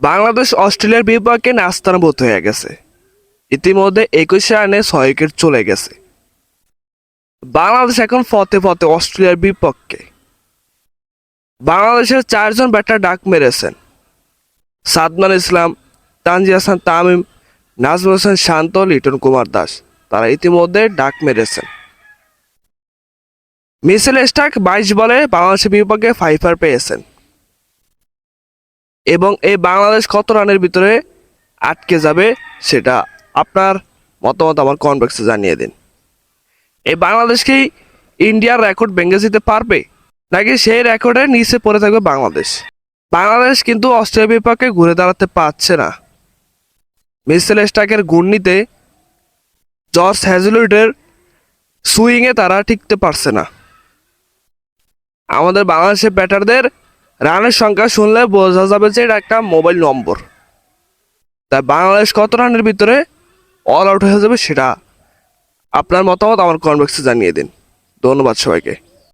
বাংলাদেশ অস্ট্রেলিয়ার বিপক্ষে নাস্তানাবুদ হয়ে গেছে। ইতিমধ্যে 21 রানে 6 উইকেট চলে গেছে। বাংলাদেশ এখন ফতে ফতে অস্ট্রেলিয়ার বিপক্ষে। বাংলাদেশের 4 জন ব্যাটার ডাক মেরেছেন। সাদমান ইসলাম, তানজিদ হাসান তামিম, নাজমুল হোসেন শান্ত, লিটন কুমার দাস তারা ইতিমধ্যে ডাক মেরেছেন। মিচেল স্টার্ক 22 বলে বাংলাদেশের বিপক্ষে 5 পেয়েছেন। এবং এই বাংলাদেশ কত রানের ভিতরে আটকে যাবে সেটা আপনার মতামত আমার কমেন্ট বক্সে জানিয়ে দিন। এই বাংলাদেশকেই ইন্ডিয়ার রেকর্ড ভেঙে দিতে পারবে, নাকি সেই রেকর্ডের নিচে পড়ে থাকবে বাংলাদেশ? বাংলাদেশ কিন্তু অস্ট্রেলিয়ার বিপক্ষে ঘুরে দাঁড়াতে পারছে না। মিচেল স্টার্কের ঘূর্ণিতে জর্জ হ্যাজলউডের সুইংয়ে তারা টিকতে পারছে না। আমাদের বাংলাদেশের ব্যাটারদের রানের সংখ্যা শুনলে বোঝা যাবে যে এটা একটা মোবাইল নম্বর। তাই বাংলাদেশ কত রানের ভিতরে অল আউট হয়ে যাবে সেটা আপনার মতামত আমার কমেন্ট বক্সে জানিয়ে দিন। ধন্যবাদ সবাইকে।